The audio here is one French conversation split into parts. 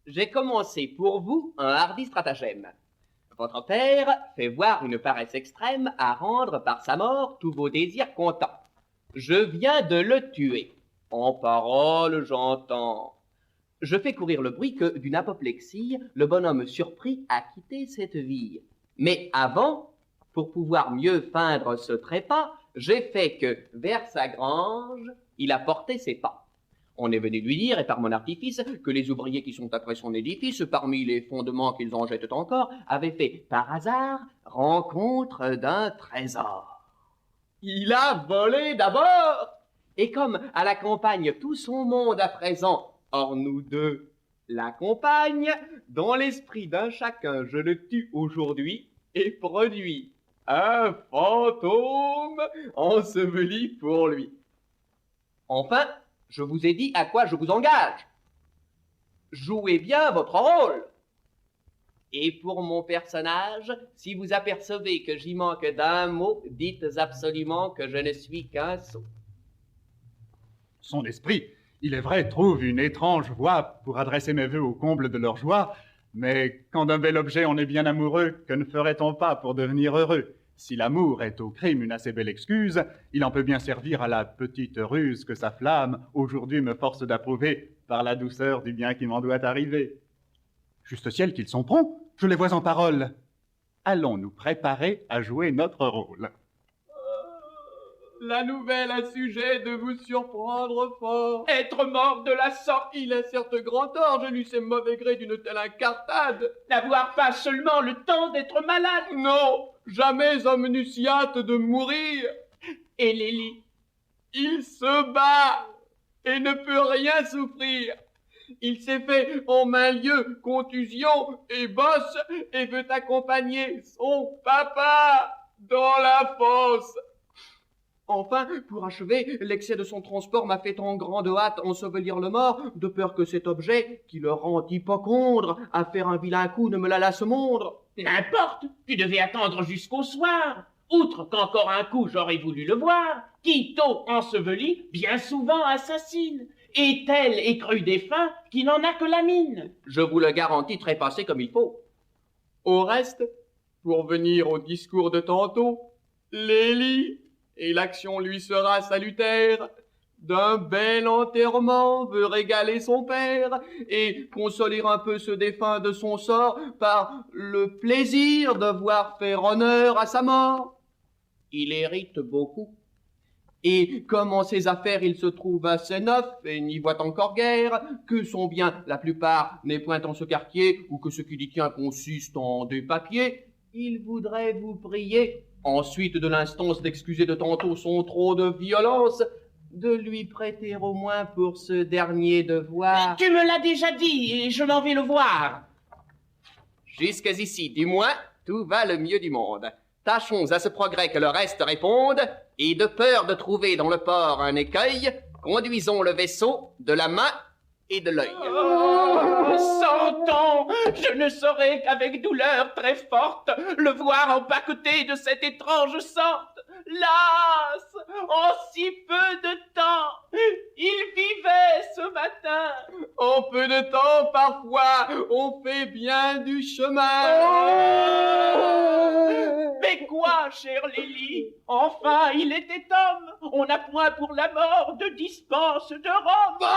J'ai commencé pour vous un hardi stratagème. Votre père fait voir une paresse extrême à rendre par sa mort tous vos désirs contents. Je viens de le tuer. En parole, j'entends. Je fais courir le bruit que, d'une apoplexie, le bonhomme surpris a quitté cette vie. Mais avant, pour pouvoir mieux feindre ce trépas, j'ai fait que, vers sa grange, il a porté ses pas. On est venu lui dire, et par mon artifice, que les ouvriers qui sont après son édifice, parmi les fondements qu'ils en jettent encore, avaient fait, par hasard, rencontre d'un trésor. Il a volé d'abord, et comme à la campagne tout son monde à présent, or nous deux l'accompagne, dans l'esprit d'un chacun je le tue aujourd'hui et produis un fantôme enseveli pour lui. Enfin, je vous ai dit à quoi je vous engage. Jouez bien votre rôle. Et pour mon personnage, si vous apercevez que j'y manque d'un mot, dites absolument que je ne suis qu'un sot. Son esprit, il est vrai, trouve une étrange voie pour adresser mes vœux au comble de leur joie, mais quand d'un bel objet on est bien amoureux, que ne ferait-on pas pour devenir heureux? Si l'amour est au crime une assez belle excuse, il en peut bien servir à la petite ruse que sa flamme aujourd'hui me force d'approuver par la douceur du bien qui m'en doit arriver. Juste ciel qu'ils sont prompts, je les vois en parole. Allons nous préparer à jouer notre rôle. La nouvelle a sujet de vous surprendre fort. Être mort de la sorte, il a certes grand tort, je lui sais mauvais gré d'une telle incartade. N'avoir pas seulement le temps d'être malade. Non, jamais homme n'eût si hâte de mourir. Et Lélie, il se bat et ne peut rien souffrir. Il s'est fait en maint lieu contusion et bosse et veut accompagner son papa dans la fosse. Enfin, pour achever, l'excès de son transport m'a fait en grande hâte ensevelir le mort, de peur que cet objet, qui le rend hypocondre, à faire un vilain coup ne me la lasse mondre. N'importe, tu devais attendre jusqu'au soir. Outre qu'encore un coup j'aurais voulu le voir, qui tôt enseveli, bien souvent assassine. Et tel est cru défunt qui n'en a que la mine. Je vous le garantis trépassé comme il faut. Au reste, pour venir au discours de tantôt, Lélie, et l'action lui sera salutaire, d'un bel enterrement veut régaler son père et consoler un peu ce défunt de son sort par le plaisir de voir faire honneur à sa mort. Il hérite beaucoup. Et comme en ses affaires il se trouve assez neuf et n'y voit encore guère, que son bien, la plupart, n'est point en ce quartier, ou que ce qu'il y tient consiste en des papiers, il voudrait vous prier, ensuite de l'instance d'excuser de tantôt son trop de violence, de lui prêter au moins pour ce dernier devoir. Tu me l'as déjà dit et je m'en vais le voir. Jusqu'ici, du moins, tout va le mieux du monde. Tâchons à ce progrès que le reste réponde, et de peur de trouver dans le port un écueil, conduisons le vaisseau de la main et de l'œil. Oh, Sortons, je ne saurais qu'avec douleur très forte le voir empaqueté de cette étrange sorte. Las, en si peu de temps, il vivait ce matin. En peu de temps, parfois, on fait bien du chemin. Mais quoi, chère Lélie? Enfin, il était homme. On n'a point pour la mort de dispense de Rome.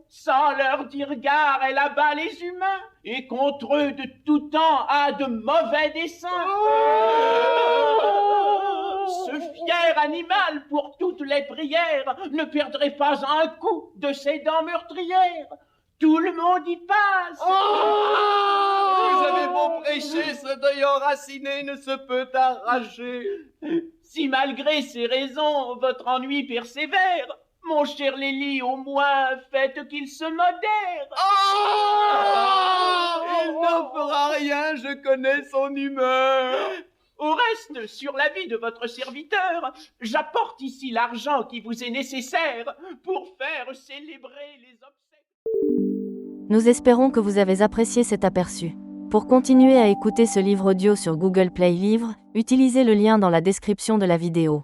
Sans leur dire gare, elle abat les humains, et contre eux de tout temps a de mauvais desseins. Ce fier animal, pour toutes les prières, ne perdrait pas un coup de ses dents meurtrières. Tout le monde y passe. Vous avez beau prêcher, ce deuil enraciné ne se peut arracher. Si malgré ces raisons, votre ennui persévère, mon cher Lélie, au moins, faites qu'il se modère. Il n'en fera rien, je connais son humeur. Au reste, sur l'avis de votre serviteur, j'apporte ici l'argent qui vous est nécessaire pour faire célébrer les obsèques. Nous espérons que vous avez apprécié cet aperçu. Pour continuer à écouter ce livre audio sur Google Play Livres, utilisez le lien dans la description de la vidéo.